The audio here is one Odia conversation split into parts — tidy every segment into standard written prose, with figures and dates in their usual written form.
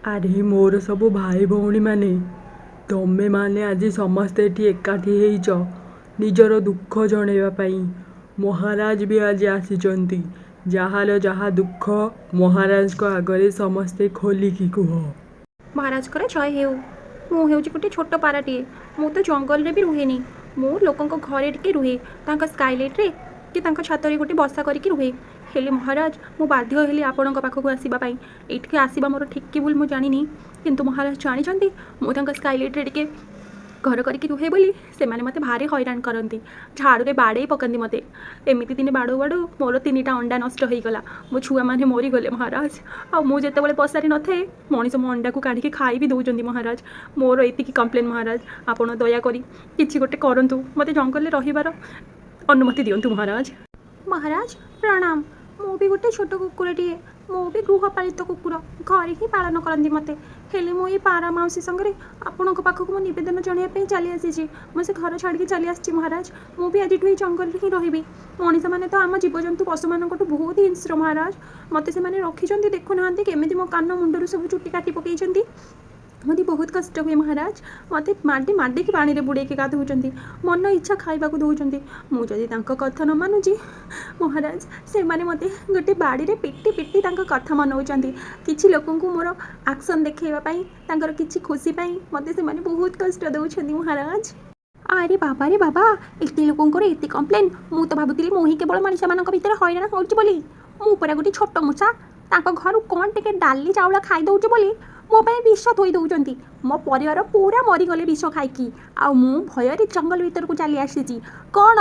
ଆରେ ମୋର ସବୁ ଭାଇ ଭଉଣୀମାନେ, ତମେମାନେ ଆଜି ସମସ୍ତେ ଏଠି ଏକାଠି ହେଇଛ ନିଜର ଦୁଃଖ ଜଣେଇବା ପାଇଁ। ମହାରାଜ ବି ଆଜି ଆସିଛନ୍ତି। ଯାହାର ଯାହା ଦୁଃଖ ମହାରାଜଙ୍କ ଆଗରେ ସମସ୍ତେ ଖୋଲିକି କୁହ। ମହାରାଜଙ୍କର ଜୟ ହେଉ। ମୁଁ ହେଉଛି ଗୋଟେ ଛୋଟ ପାରାଟିଏ। ମୁଁ ତ ଜଙ୍ଗଲରେ ବି ରୁହେନି। ମୁଁ ଲୋକଙ୍କ ଘରେ ଟିକେ ରୁହେ, ତାଙ୍କ ସ୍କାଇଲାଇଟ୍ରେ କି ତାଙ୍କ ଛାତରେ ଗୋଟେ ବସା କରିକି ରୁହେ। ହେଲେ ମହାରାଜ, ମୁଁ ବାଧ୍ୟ ହେଲି ଆପଣଙ୍କ ପାଖକୁ ଆସିବା ପାଇଁ। ଏଇଠିକି ଆସିବା ମୋର ଠିକ୍ କି ଭୁଲ ମୁଁ ଜାଣିନି, କିନ୍ତୁ ମହାରାଜ ଜାଣିଛନ୍ତି ମୁଁ ତାଙ୍କ ସ୍କାଇଲାଇଟ୍ରେ ଟିକେ ଘର କରିକି ରୁହେ ବୋଲି ସେମାନେ ମୋତେ ଭାରି ହଇରାଣ କରନ୍ତି। ଝାଡ଼ୁରେ ବାଡ଼େଇ ପକାନ୍ତି ମୋତେ। ଏମିତି ଦିନେ ବାଡ଼ଉ ବାଡ଼ଉ ମୋର 3ଟା ଅଣ୍ଡା ନଷ୍ଟ ହେଇଗଲା। ମୋ ଛୁଆମାନେ ମରିଗଲେ ମହାରାଜ। ଆଉ ମୁଁ ଯେତେବେଳେ ବସାରେ ନଥାଏ, ମଣିଷ ମୋ ଅଣ୍ଡାକୁ କାଢ଼ିକି ଖାଇ ବି ଦେଉଛନ୍ତି ମହାରାଜ। ମୋର ଏତିକି କମ୍ପ୍ଲେନ୍ ମହାରାଜ। ଆପଣ ଦୟାକରି କିଛି ଗୋଟେ କରନ୍ତୁ, ମୋତେ ଜଙ୍ଗଲରେ ରହିବାର ଅନୁମତି ଦିଅନ୍ତୁ ମହାରାଜ। ମହାରାଜ ପ୍ରଣାମ। ମୁଁ ବି ଗୋଟେ ଛୋଟ କୁକୁରଟିଏ। ମୁଁ ବି ଗୃହପାଳିତ କୁକୁର, ଘରେ ହିଁ ପାଳନ କରନ୍ତି ମୋତେ। ହେଲେ ମୁଁ ଏଇ ପାରା ମାଉସୀ ସାଙ୍ଗରେ ଆପଣଙ୍କ ପାଖକୁ ମୁଁ ନିବେଦନ ଜଣାଇବା ପାଇଁ ଚାଲି ଆସିଛି। ମୁଁ ସେ ଘର ଛାଡ଼ିକି ଚାଲି ଆସିଛି ମହାରାଜ। ମୁଁ ବି ଆଜିଠୁ ଏଇ ଜଙ୍ଗଲରେ ହିଁ ରହିବି। ମଣିଷମାନେ ତ ଆମ ଜୀବଜନ୍ତୁ ପଶୁମାନଙ୍କଠୁ ବହୁତ ହିଂସ୍ର ମହାରାଜ। ମୋତେ ସେମାନେ ରଖିଛନ୍ତି, ଦେଖୁନାହାନ୍ତି କେମିତି ମୋ କାନ ମୁଣ୍ଡରୁ ସବୁ ଚୁଟି କାଟି ପକାଇଛନ୍ତି। ମୋତେ ବହୁତ କଷ୍ଟ ହୁଏ ମହାରାଜ। ମୋତେ ମାଡ଼ିକି ପାଣିରେ ବୁଡ଼େଇକି ଗାଧଉଛନ୍ତି, ମନ ଇଚ୍ଛା ଖାଇବାକୁ ଦେଉଛନ୍ତି। ମୁଁ ଯଦି ତାଙ୍କ କଥା ନ ମାନୁଛି ମହାରାଜ, ସେମାନେ ମୋତେ ଗୋଟେ ବାଡ଼ିରେ ପିଟି ପିଟି ତାଙ୍କ କଥା ମନାଉଛନ୍ତି। କିଛି ଲୋକଙ୍କୁ ମୋର ଆକ୍ସନ୍ ଦେଖାଇବା ପାଇଁ, ତାଙ୍କର କିଛି ଖୁସି ପାଇଁ ମୋତେ ସେମାନେ ବହୁତ କଷ୍ଟ ଦେଉଛନ୍ତି ମହାରାଜ। ଆରେ ବାବା, ଏତେ ଲୋକଙ୍କର ଏତେ କମ୍ପ୍ଲେନ୍। ମୁଁ ତ ଭାବୁଥିଲି ମୁଁ ହିଁ କେବଳ ମଣିଷମାନଙ୍କ ଭିତରେ ହଇରାଣ ହେଉଛି ବୋଲି। ମୁଁ ପୁରା ଗୋଟେ ଛୋଟ ମୂଷା। ତାଙ୍କ ଘରୁ କ'ଣ ଟିକେ ଡାଲି ଚାଉଳ ଖାଇଦେଉଛି ବୋଲି ମୋ ପାଇଁ ବିଷ ଥୋଇ ଦେଉଛନ୍ତି। ମୋ ପରିବାର ପୁରା ମରିଗଲେ ବିଷ ଖାଇକି। ଆଉ ମୁଁ ଭୟରେ ଜଙ୍ଗଲ ଭିତରକୁ ଚାଲି ଆସିଛି। କ'ଣ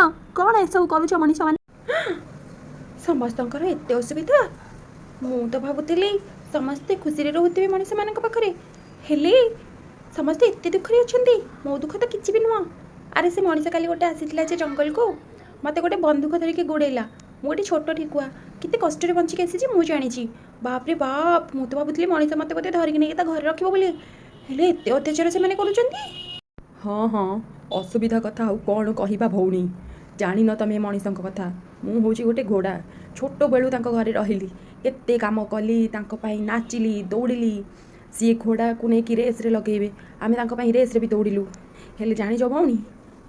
ଏସବୁ କରୁଛ ମଣିଷମାନେ? ସମସ୍ତଙ୍କର ଏତେ ଅସୁବିଧା। ମୁଁ ତ ଭାବୁଥିଲି ସମସ୍ତେ ଖୁସିରେ ରହୁଥିବେ ମଣିଷମାନଙ୍କ ପାଖରେ। ହେଲେ ସମସ୍ତେ ଏତେ ଦୁଃଖରେ ଅଛନ୍ତି। ମୋ ଦୁଃଖ ତ କିଛି ବି ନୁହଁ। ଆରେ ସେ ମଣିଷ କାଲି ଗୋଟେ ଆସିଥିଲା ଯେ ଜଙ୍ଗଲକୁ, ମୋତେ ଗୋଟେ ବନ୍ଧୁକ ଧରିକି ଗୋଡ଼େଇଲା। ମୁଁ ଗୋଟେ ଛୋଟ ଠିକୁଆ, କେତେ କଷ୍ଟରେ ବଞ୍ଚିକି ଆସିଛି ମୁଁ ଜାଣିଛି। ବାପରେ ବାପ, ମୁଁ ତ ଭାବୁଥିଲି ମଣିଷ ମୋତେ ବୋଧେ ଧରିକି ନେଇକି ତା ଘରେ ରଖିବ ବୋଲି। ହେଲେ ଏତେ ଅତ୍ୟାଚାର ସେମାନେ କରୁଛନ୍ତି। ହଁ, ଅସୁବିଧା କଥା ଆଉ କ'ଣ କହିବା ଭଉଣୀ। ଜାଣିନ ତମେ ମଣିଷଙ୍କ କଥା। ମୁଁ ହେଉଛି ଗୋଟେ ଘୋଡ଼ା। ଛୋଟବେଳୁ ତାଙ୍କ ଘରେ ରହିଲି, କେତେ କାମ କଲି, ତାଙ୍କ ପାଇଁ ନାଚିଲି, ଦୌଡ଼ିଲି। ସିଏ ଘୋଡ଼ାକୁ ନେଇକି ରେସ୍ରେ ଲଗେଇବେ, ଆମେ ତାଙ୍କ ପାଇଁ ରେସ୍ରେ ବି ଦୌଡ଼ିଲୁ। ହେଲେ ଜାଣିଛ ଭଉଣୀ,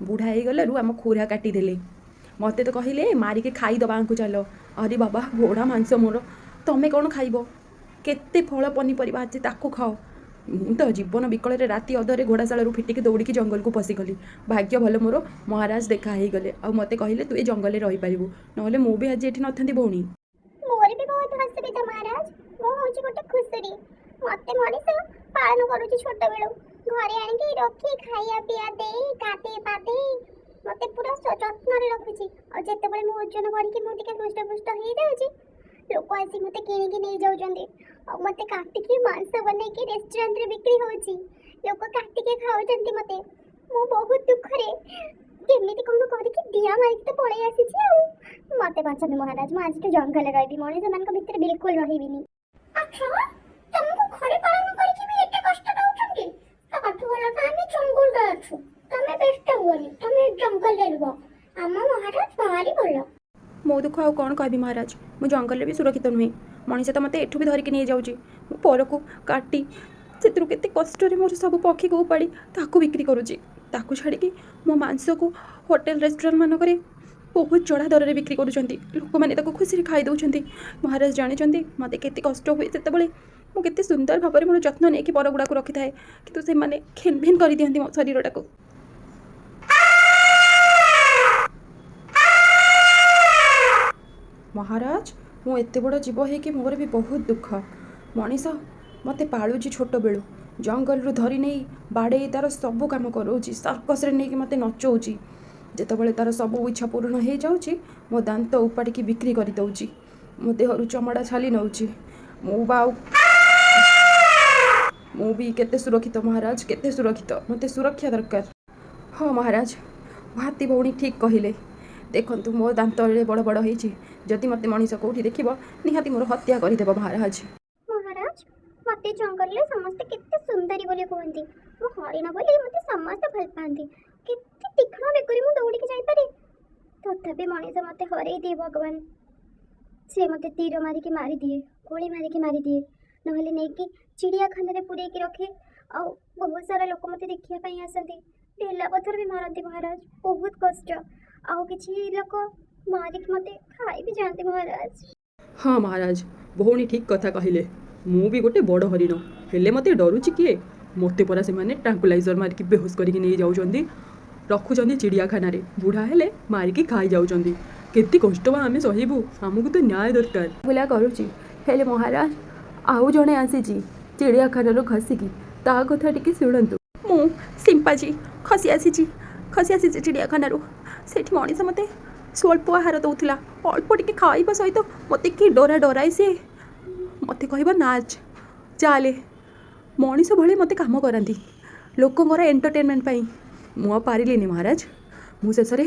ବୁଢ଼ା ହେଇଗଲାରୁ ଆମ ଖୁରା କାଟିଦେଲେ। ମୋତେ ତ କହିଲେ ମାରିକି ଖାଇଦେବା ଆଙ୍କୁ ଚାଲ। ଆରେ ବାବା, ଘୋଡ଼ା ମାଂସ ମୋର, ତମେ କ'ଣ ଖାଇବ? କେତେ ଫଳ ପନିପରିବା ଅଛି ତାକୁ ଖାଅ। ମୁଁ ତ ଜୀବନ ବିକଳରେ ରାତି ଅଧରେ ଘୋଡ଼ାଶାଳରୁ ଫିଟିକି ଦୌଡ଼ିକି ଜଙ୍ଗଲକୁ ପଶିଗଲି। ଭାଗ୍ୟ ଭଲ ମୋର, ମହାରାଜ ଦେଖା ହେଇଗଲେ ଆଉ ମୋତେ କହିଲେ ତୁ ଏ ଜଙ୍ଗଲରେ ରହିପାରିବୁ, ନହେଲେ ମୁଁ ବି ଆଜି ଏଠି ନଥାନ୍ତି ଭଉଣୀ। ମୋର ବି ବହୁତ ଅସୁବିଧା ମହାରାଜ। ମୁଁ ହେଉଛି ଗୋଟେ ଖୁସୁରୀ। ମୋତେ ମଣିଷ ପାଳନ କରୁଛି ଛୋଟବେଳୁ। ଘରେ ଆଣିକି ରଖି ଖାଇବା ପିଇବା ଦେଇ ଗାଧେଇ ପାଧେଇ ମୋତେ ପୁରା ଯତ୍ନରେ ରଖୁଛି। ଆଉ ଯେତେବେଳେ ମୁଁ ଓଜନ ବଢ଼ିକି ମୁଁ ଟିକେ ହୃଷ୍ଟପୃଷ୍ଟ ହେଇଯାଉଛି, ଲୋକ ଆସି ମୋତେ କିଣିକି ନେଇଯାଉଛନ୍ତି। ଆଉ ମୋତେ କାଟିକି ମାଂସ ବନେଇକି ରେଷ୍ଟୁରାଣ୍ଟରେ ବିକ୍ରି ହେଉଛି। ଲୋକ କାଟିକି ଖାଉଛନ୍ତି ମୋତେ। ମୁଁ ବହୁତ ଦୁଃଖରେ କେମିତି କ'ଣ କରିକି ଡିଆ ମାରିକି ତ ପଳେଇ ଆସିଛି ଆଉ। ମୋତେ ବାଞ୍ଚନ୍ତୁ ମହାରାଜ, ମୁଁ ଆଜିଠୁ ଜଙ୍ଗଲରେ ରହିବି, ମଣିଷମାନଙ୍କ ଭିତରେ ବିଲକୁଲ ରହିବିନି। ଆଚ୍ଛା, ତମକୁ ଘରେ ପାଳନ କରିକି ବି ଏତେ କଷ୍ଟ ଦଉଛନ୍ତି? ତାଠୁ ଭଲ ତ ଆମେ ଜଙ୍ଗଲରେ ଅଛୁ। ତମେ ବ୍ୟସ୍ତ ହୁଅନି, ତମେ ଜଙ୍ଗଲରେ ରୁହ। ଆମ ମହାରାଜ ଭାରି ଭଲ। ମୋ ଦୁଃଖ ଆଉ କ'ଣ କହିବି ମହାରାଜ। ମୁଁ ଜଙ୍ଗଲରେ ବି ସୁରକ୍ଷିତ ନୁହେଁ। ମଣିଷ ତ ମୋତେ ଏଠୁ ବି ଧରିକି ନେଇଯାଉଛି। ମୁଁ ପରକୁ କାଟି ସେଥିରୁ କେତେ କଷ୍ଟରେ ମୋର ସବୁ ପକ୍ଷୀକୁ ଉପାଡ଼ି ତାକୁ ବିକ୍ରି କରୁଛି। ତାକୁ ଛାଡ଼ିକି ମୋ ମାଂସକୁ ହୋଟେଲ ରେଷ୍ଟୁରାଣ୍ଟ ମାନଙ୍କରେ ବହୁତ ଚଢ଼ା ଦରରେ ବିକ୍ରି କରୁଛନ୍ତି। ଲୋକମାନେ ତାକୁ ଖୁସିରେ ଖାଇ ଦେଉଛନ୍ତି। ମହାରାଜ ଜାଣିଛନ୍ତି ମୋତେ କେତେ କଷ୍ଟ ହୁଏ ସେତେବେଳେ। ମୁଁ କେତେ ସୁନ୍ଦର ଭାବରେ ମୋର ଯତ୍ନ ନେଇକି ପରଗୁଡ଼ାକୁ ରଖିଥାଏ, କିନ୍ତୁ ସେମାନେ ଘିନ୍ ଭିନ୍ କରିଦିଅନ୍ତି ମୋ ଶରୀରଟାକୁ। ମହାରାଜ, ମୁଁ ଏତେ ବଡ଼ ଜୀବ ହେଇକି ମୋର ବି ବହୁତ ଦୁଃଖ। ମଣିଷ ମୋତେ ପାଳୁଛି ଛୋଟବେଳୁ, ଜଙ୍ଗଲରୁ ଧରି ନେଇ ବାଡ଼େଇ ତା'ର ସବୁ କାମ କରାଉଛି, ସର୍କସ୍ରେ ନେଇକି ମୋତେ ନଚଉଛି। ଯେତେବେଳେ ତା'ର ସବୁ ଇଚ୍ଛା ପୂରଣ ହେଇଯାଉଛି, ମୋ ଦାନ୍ତ ଉପାଡ଼ିକି ବିକ୍ରି କରିଦେଉଛି, ମୋ ଦେହରୁ ଚମଡ଼ା ଛାଲି ନେଉଛି। ମୁଁ ବି କେତେ ସୁରକ୍ଷିତ ମହାରାଜ, କେତେ ସୁରକ୍ଷିତ। ମୋତେ ସୁରକ୍ଷା ଦରକାର। ହଁ ମହାରାଜ, ହାତୀ ଭଉଣୀ ଠିକ୍ କହିଲେ। ଦେଖନ୍ତୁ ମୋ ଦାନ୍ତରେ ବଡ଼ ବଡ଼ ହେଇଛି। ଯଦି ମୋତେ ମଣିଷ କେଉଁଠି ଦେଖିବ, ନିହାତି ମୋର ହତ୍ୟା କରିଦେବ ମହାରାଜ। ମହାରାଜ, ମୋତେ ଜଙ୍ଗଲରେ ସମସ୍ତେ କେତେ ସୁନ୍ଦରୀ ବୋଲି କୁହନ୍ତି। ମୁଁ ହରିଣ ବୋଲି ମୋତେ ସମସ୍ତେ ଭଲ ପାଆନ୍ତି। କେତେ ତୀକ୍ଷ୍ଣ ବେଗରେ ମୁଁ ଦୌଡ଼ିକି ଯାଇପାରେ। ତଥାପି ମଣିଷ ମୋତେ ହରେଇ ଦିଏ ଭଗବାନ। ସେ ମୋତେ ତୀର ମାରିକି ମାରିଦିଏ, ଗୋଳି ମାରିକି ମାରିଦିଏ, ନହେଲେ ନେଇକି ଚିଡ଼ିଆଖାନାରେ ପୁରେଇକି ରଖେ। ଆଉ ବହୁତ ସାରା ଲୋକ ମୋତେ ଦେଖିବା ପାଇଁ ଆସନ୍ତି। ଢେଲା ପଥର ବି ମାରନ୍ତି ମହାରାଜ, ବହୁତ କଷ୍ଟ। ଆଉ କିଛି ଲୋକ ମାରିକି ମୋତେ ଖାଇ ବି ଯାଆନ୍ତି ମହାରାଜ। ହଁ ମହାରାଜ, ଭଉଣୀ ଠିକ୍ କଥା କହିଲେ। ମୁଁ ବି ଗୋଟେ ବଡ଼ ହରିଣ, ହେଲେ ମୋତେ ଡରୁଛି କିଏ? ମୋତେ ପରା ସେମାନେ ଟ୍ରାଙ୍କୁଲାଇଜର୍ ମାରିକି ବେହୋସ କରିକି ନେଇ ଯାଉଛନ୍ତି, ରଖୁଛନ୍ତି ଚିଡ଼ିଆଖାନାରେ। ବୁଢ଼ା ହେଲେ ମାରିକି ଖାଇ ଯାଉଛନ୍ତି। କେତେ କଷ୍ଟ ବା ଆମେ ସହିବୁ? ଆମକୁ ତ ନ୍ୟାୟ ଦରକାର। ବୁଲା କରୁଛି, ହେଲେ ମହାରାଜ ଆଉ ଜଣେ ଆସିଛି ଚିଡ଼ିଆଖାନାରୁ ଖସିକି, ତା କଥା ଟିକେ ଶୁଣନ୍ତୁ। ମୁଁ ସିମ୍ପାଜି ଖସି ଆସିଛି ଚିଡ଼ିଆଖାନାରୁ। ସେଠି ମଣିଷ ମୋତେ ସ୍ୱଳ୍ପ ଆହାର ଦେଉଥିଲା, ଅଳ୍ପ ଟିକେ ଖାଇବା ସହିତ ମୋତେ କି ଡରାଏ ସିଏ। ମୋତେ କହିବ ନାଚ, ଚାଲେ, ମଣିଷ ଭଳି ମୋତେ କାମ କରାନ୍ତି ଲୋକଙ୍କର ଏଣ୍ଟରଟେନମେଣ୍ଟ ପାଇଁ। ମୁଁ ଆଉ ପାରିଲିନି ମହାରାଜ, ମୁଁ ଶେଷରେ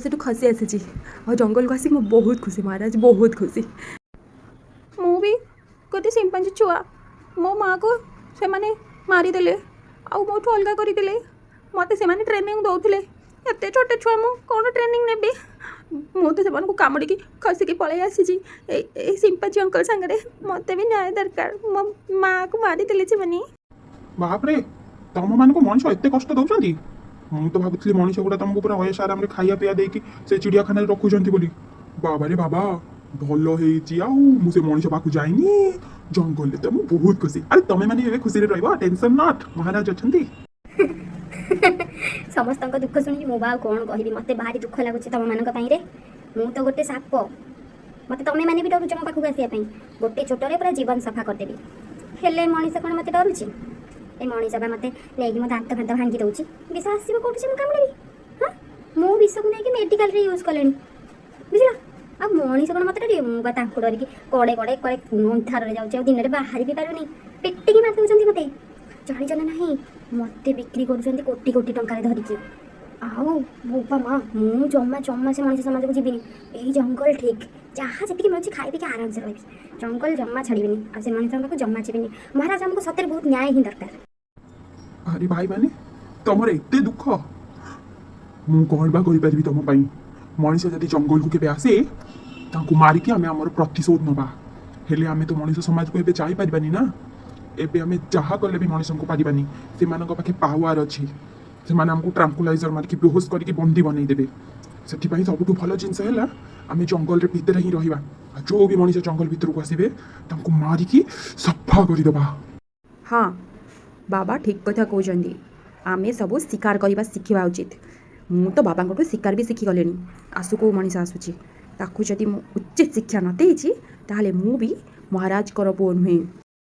ସେଠୁ ଖସି ଆସିଛି। ଆଉ ଜଙ୍ଗଲକୁ ଆସିକି ମୁଁ ବହୁତ ଖୁସି ମହାରାଜ, ବହୁତ ଖୁସି। ମୁଁ ବି ଗୋଟେ ସିମ୍ପାଞ୍ଜି ଛୁଆ, ମୋ ମାଆକୁ ସେମାନେ ମାରିଦେଲେ ଆଉ ମୋଠୁ ଅଲଗା କରିଦେଲେ। ମୋତେ ସେମାନେ ଟ୍ରେନିଂ ଦେଉଥିଲେ। ଏତେ ଛୋଟ ଛୁଆ, ମୁଁ କ'ଣ ଟ୍ରେନିଂ ନେବି? ମୁଁ ତ ସେମାନଙ୍କୁ କାମୁଡ଼ିକି ଖସିକି ପଳେଇ ଆସିଛି ଏଇ ସିମ୍ପାଞ୍ଜି ଅଙ୍କଲ ସାଙ୍ଗରେ। ମୋତେ ବି ନ୍ୟାୟ ଦରକାର, ମୋ ମାଆକୁ ମାରିଦେଲେ ସେମାନେ। ବାପରେ, ତମମାନଙ୍କୁ ମଣିଷ ଏତେ କଷ୍ଟ ଦଉଛନ୍ତି? ମୁଁ ତ ଭାବୁଥିଲି ମଣିଷ ଗୁଡ଼ା ତମକୁ ପୁରା ଅୟସ ଆରାମରେ ଖାଇବା ପିଇବା ଦେଇକି ସେ ଚିଡ଼ିଆଖାନାରେ ରଖୁଛନ୍ତି ବୋଲି। ବାବାରେ ବାବା, ଭଲ ହେଇଛି। ଆଉ ମୁଁ ସେ ମଣିଷ ପାଖକୁ ଯାଇନି, ଜଙ୍ଗଲରେ ତ ମୁଁ ବହୁତ ଖୁସି। ଆରେ ତମେ ମାନେ ଏବେ ଖୁସିରେ ରହିବ, ଟେନସନ୍ ନଟ୍, ମହାରାଜ ଅଛନ୍ତି। ସମସ୍ତଙ୍କ ଦୁଃଖ ଶୁଣିକି ମୁଁ ବା ଆଉ କ'ଣ କହିବି? ମୋତେ ଭାରି ଦୁଃଖ ଲାଗୁଛି ତମମାନଙ୍କ ପାଇଁରେ। ମୁଁ ତ ଗୋଟେ ସାପ, ମୋତେ ତମେମାନେ ବି ଡରୁଛ ମୋ ପାଖକୁ ଆସିବା ପାଇଁ। ଗୋଟେ ଚୋଟରେ ପୁରା ଜୀବନ ସଫା କରିଦେବି। ହେଲେ ମଣିଷ କ'ଣ ମୋତେ ଡରୁଛି? ଏ ମଣିଷ ବା ମୋତେ ନେଇକି ମୋ ଦାନ୍ତ ଫାନ୍ତ ଭାଙ୍ଗି ଦେଉଛି। ବିଷ ଆସିବ କୋଉଠି ଯେ ମୁଁ କାମୁଡ଼ିବି? ହଁ, ମୁଁ ବିଷକୁ ନେଇକି ମେଡ଼ିକାଲରେ ୟୁଜ୍ କଲେଣି, ବୁଝିଲ? ଆଉ ମଣିଷ କ'ଣ ମୋତେ ଡରିବେ? ମୁଁ ବା ତାଙ୍କୁ ଡରିକି କଡ଼େ ଅନ୍ଧାରରେ ଯାଉଛି, ଆଉ ଦିନରେ ବାହାରି ବି ପାରୁନି। ପେଟିକି ମାରି ଦେଉଛନ୍ତି ମୋତେ, ଜାଣିଛ ନା ନାହିଁ? ମୋତେ ବିକ୍ରି କରୁଛନ୍ତି କୋଟି କୋଟି ଟଙ୍କାରେ ଧରିକି। ଆଉ ବୋପା ମା, ମୁଁ ଜମା ସେ ମଣିଷ ସମାଜକୁ ଯିବିନି। ଏଇ ଜଙ୍ଗଲ ଠିକ୍, ଯାହା ଯେତିକି ମିଳୁଛି ଖାଇ ପିଇକି ଆରାମସେ ରହିବି। ଜଙ୍ଗଲ ଜମା ଛାଡ଼ିବିନି, ଆଉ ସେ ମଣିଷ ପାଖକୁ ଜମା ଯିବିନି। ମହାରାଜ, ଆମକୁ ସତରେ ବହୁତ ନ୍ୟାୟ ହିଁ ଦରକାର। ଆରେ ଭାଇ ମାନେ, ତମର ଏତେ ଦୁଃଖ, ମୁଁ କ'ଣ ବା କରିପାରିବି ତମ ପାଇଁ? ମଣିଷ ଯଦି ଜଙ୍ଗଲକୁ କେବେ ଆସେ, ତାଙ୍କୁ ମାରିକି ଆମେ ଆମର ପ୍ରତିଶୋଧ ନେବା। ହେଲେ ଆମେ ତ ମଣିଷ ସମାଜକୁ ଏବେ ଯାଇପାରିବାନି ନା। ଏବେ ଆମେ ଯାହା କଲେ ବି ମଣିଷଙ୍କୁ ପାରିବାନି। ସେମାନଙ୍କ ପାଖେ ପାୱାର ଅଛି, ସେମାନେ ଆମକୁ ଟ୍ରାଙ୍କୁଲାଇଜର ମାରିକି ବେହୋସ କରିକି ବନ୍ଦୀ ବନେଇ ଦେବେ। ସେଥିପାଇଁ ସବୁଠୁ ଭଲ ଜିନିଷ ହେଲା ଆମେ ଜଙ୍ଗଲରେ ଭିତରେ ହିଁ ରହିବା। ଆଉ ଯେଉଁ ବି ମଣିଷ ଜଙ୍ଗଲ ଭିତରକୁ ଆସିବେ, ତାଙ୍କୁ ମାରିକି ସଫା କରିଦେବା। ହଁ, ବାବା ଠିକ୍ କଥା କହୁଛନ୍ତି। ଆମେ ସବୁ ଶିକାର କରିବା ଶିଖିବା ଉଚିତ। ମୁଁ ତ ବାବାଙ୍କଠୁ ଶିକାର ବି ଶିଖିଗଲିଣି। ଆସୁ କେଉଁ ମଣିଷ ଆସୁଛି, ତାକୁ ଯଦି ମୁଁ ଉଚିତ ଶିକ୍ଷା ନ ଦେଇଛି, ତାହେଲେ ମୁଁ ବି ମହାରାଜଙ୍କର ପୁଅ ନୁହେଁ।